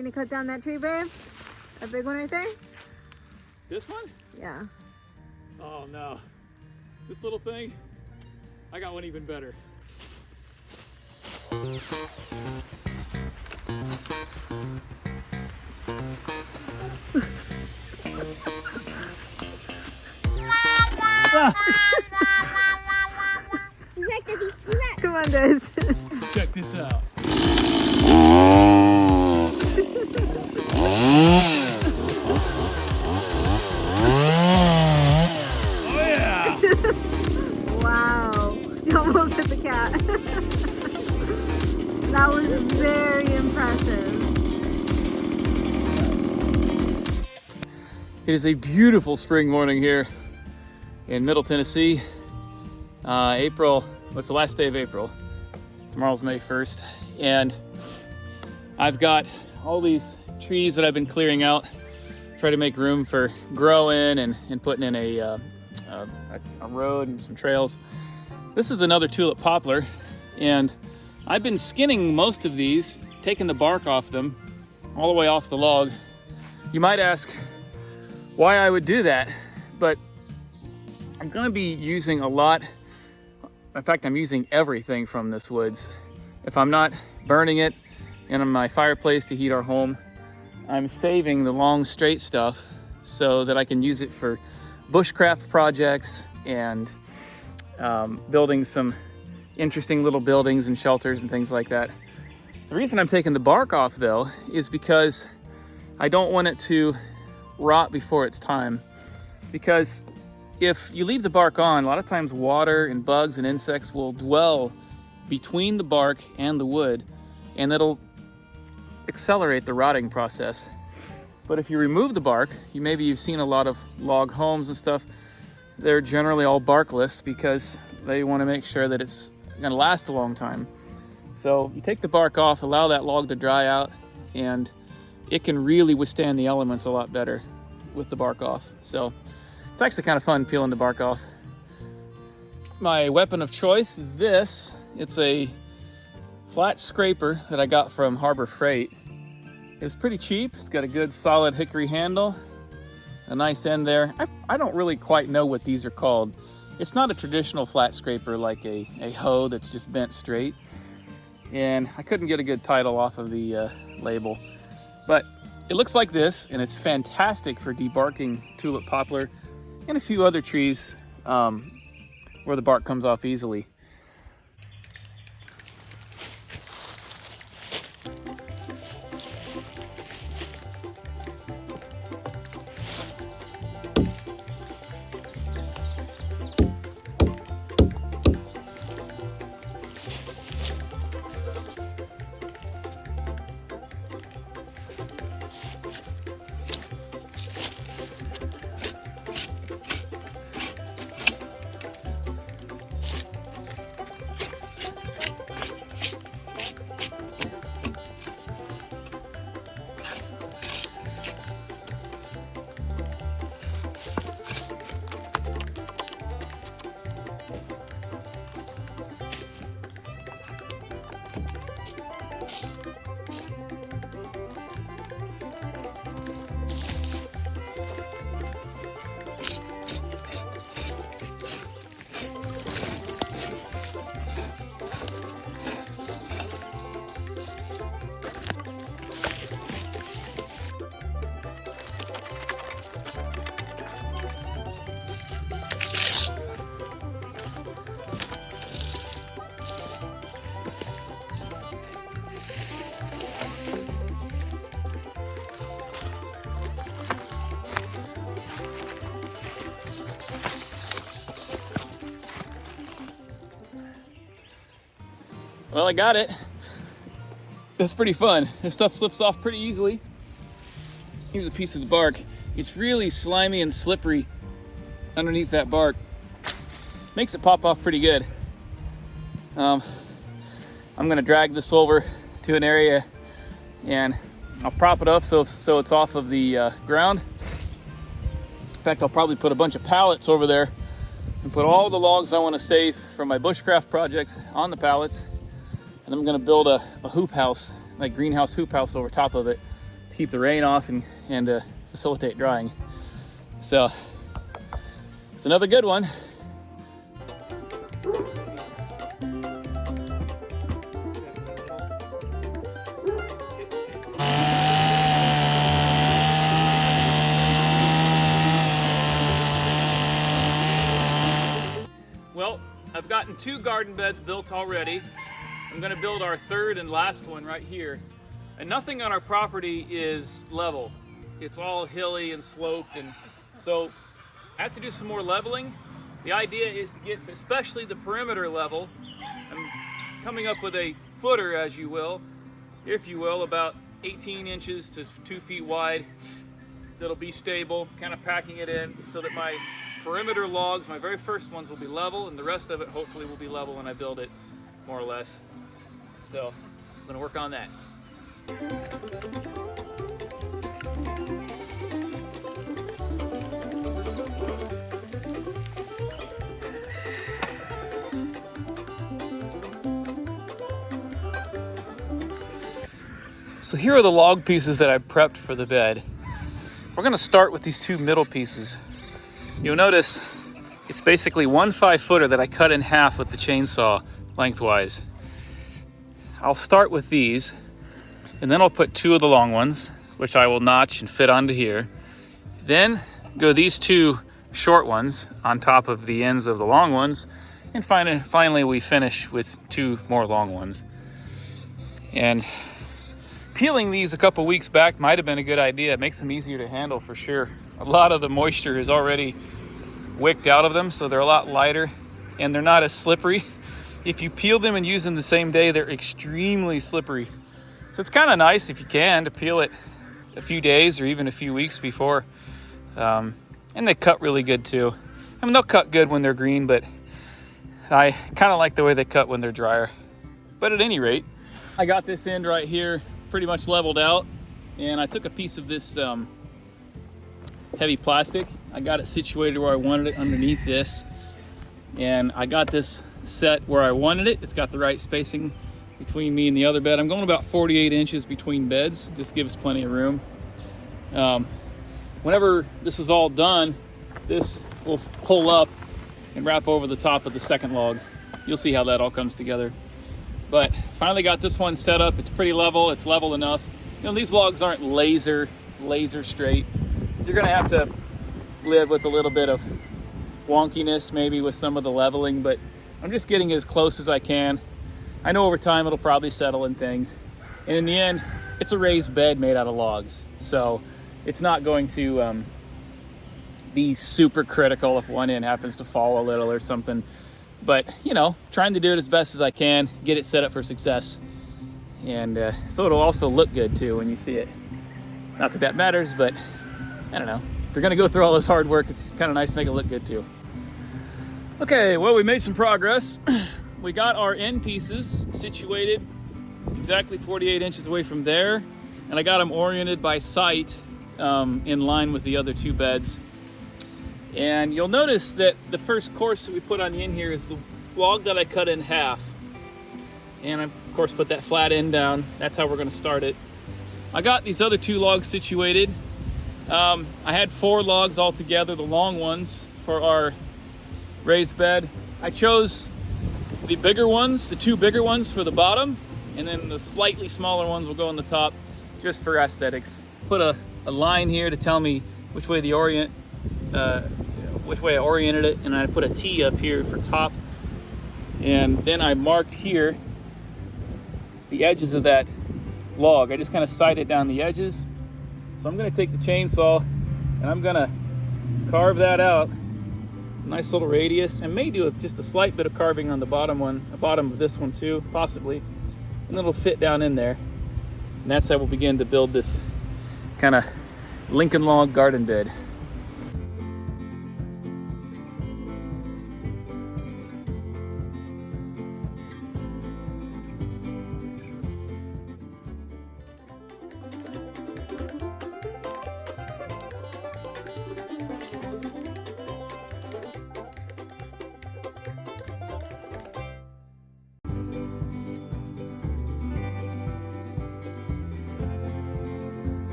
gonna cut down that tree, babe? That big one right there? This one? Yeah. Oh no. This little thing? I got one even better. Come on, guys. Check this out. Oh yeah! Wow. You almost hit the cat. That was very impressive. It is a beautiful spring morning here in Middle Tennessee. April, what's the last day of April? Tomorrow's May 1st. And I've got all these trees that I've been clearing out, try to make room for growing and putting in a road and some trails. This is another tulip poplar, and I've been skinning most of these, taking the bark off them, all the way off the log. You might ask why I would do that, but I'm gonna be using a lot. In fact, I'm using everything from this woods. If I'm not burning it in my fireplace to heat our home, I'm saving the long straight stuff so that I can use it for bushcraft projects and building some interesting little buildings and shelters and things like that. The reason I'm taking the bark off though is because I don't want it to rot before its time. Because if you leave the bark on, a lot of times water and bugs and insects will dwell between the bark and the wood, and it'll accelerate the rotting process. But if you remove the bark, maybe you've seen a lot of log homes and stuff, they're generally all barkless because they want to make sure that it's going to last a long time. So you take the bark off, allow that log to dry out, and it can really withstand the elements a lot better with the bark off. So it's actually kind of fun peeling the bark off. My weapon of choice is this. It's a flat scraper that I got from Harbor Freight. It was pretty cheap. It's got a good solid hickory handle, a nice end there. I don't really quite know what these are called. It's not a traditional flat scraper like a hoe that's just bent straight. And I couldn't get a good title off of the label. But it looks like this, and it's fantastic for debarking tulip poplar and a few other trees where the bark comes off easily. Well, I got it. That's pretty fun. This stuff slips off pretty easily. Here's a piece of the bark. It's really slimy and slippery underneath that bark. Makes it pop off pretty good. I'm gonna drag this over to an area and I'll prop it up so it's off of the ground. In fact, I'll probably put a bunch of pallets over there and put all the logs I want to save from my bushcraft projects on the pallets. And I'm gonna build a hoop house, like greenhouse hoop house over top of it keep the rain off and facilitate drying. So it's another good one. Well, I've gotten 2 garden beds built already. I'm gonna build our 3rd and last one right here. And nothing on our property is level. It's all hilly and sloped, and so I have to do some more leveling. The idea is to get especially the perimeter level. I'm coming up with a footer, as you will, if you will, about 18 inches to 2 feet wide. That'll be stable, kind of packing it in so that my perimeter logs, my very first ones, will be level, and the rest of it hopefully will be level when I build it, more or less. So I'm gonna work on that. So here are the log pieces that I prepped for the bed. We're gonna start with these 2 middle pieces. You'll notice it's basically 1 5-footer that I cut in half with the chainsaw lengthwise. I'll start with these, and then I'll put 2 of the long ones, which I will notch and fit onto here. Then go these 2 short ones on top of the ends of the long ones, and finally we finish with 2 more long ones. And peeling these a couple weeks back might have been a good idea. It makes them easier to handle for sure. A lot of the moisture is already wicked out of them, so they're a lot lighter and they're not as slippery. If you peel them and use them the same day, they're extremely slippery. So it's kind of nice if you can to peel it a few days or even a few weeks before. And they cut really good too. I mean, they'll cut good when they're green, but I kind of like the way they cut when they're drier. But at any rate, I got this end right here pretty much leveled out, and I took a piece of this heavy plastic. I got it situated where I wanted it underneath this, and I got this set where I wanted it. It's got the right spacing between me and the other bed. I'm going about 48 inches between beds. This gives plenty of room. Whenever this is all done, this will pull up and wrap over the top of the second log. You'll see how that all comes together. But finally got this one set up. It's pretty level. It's level enough. You know, these logs aren't laser straight. You're gonna have to live with a little bit of wonkiness maybe with some of the leveling, but I'm just getting as close as I can. I know over time it'll probably settle in things. And in the end, it's a raised bed made out of logs. So it's not going to be super critical if one end happens to fall a little or something. But, you know, trying to do it as best as I can, get it set up for success. And so it'll also look good too when you see it. Not that that matters, but I don't know. If you're gonna go through all this hard work, it's kind of nice to make it look good too. Okay, well, we made some progress. We got our end pieces situated exactly 48 inches away from there. And I got them oriented by sight in line with the other 2 beds. And you'll notice that the first course that we put on the end here is the log that I cut in half. And I, of course, put that flat end down. That's how we're gonna start it. I got these other 2 logs situated. I had 4 logs altogether, the long ones for our raised bed. I chose the bigger ones, the 2 bigger ones for the bottom, and then the slightly smaller ones will go on the top just for aesthetics. Put a line here to tell me which way which way I oriented it, and I put a T up here for top. And then I marked here the edges of that log. I just kind of sighted down the edges. So I'm gonna take the chainsaw and I'm gonna carve that out. Nice little radius, and may do just a slight bit of carving on the bottom one, the bottom of this one too, possibly. And then it'll fit down in there. And that's how we'll begin to build this kind of Lincoln log garden bed.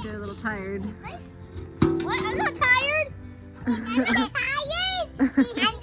like you're a little tired. What? I'm not tired. I'm not tired. I'm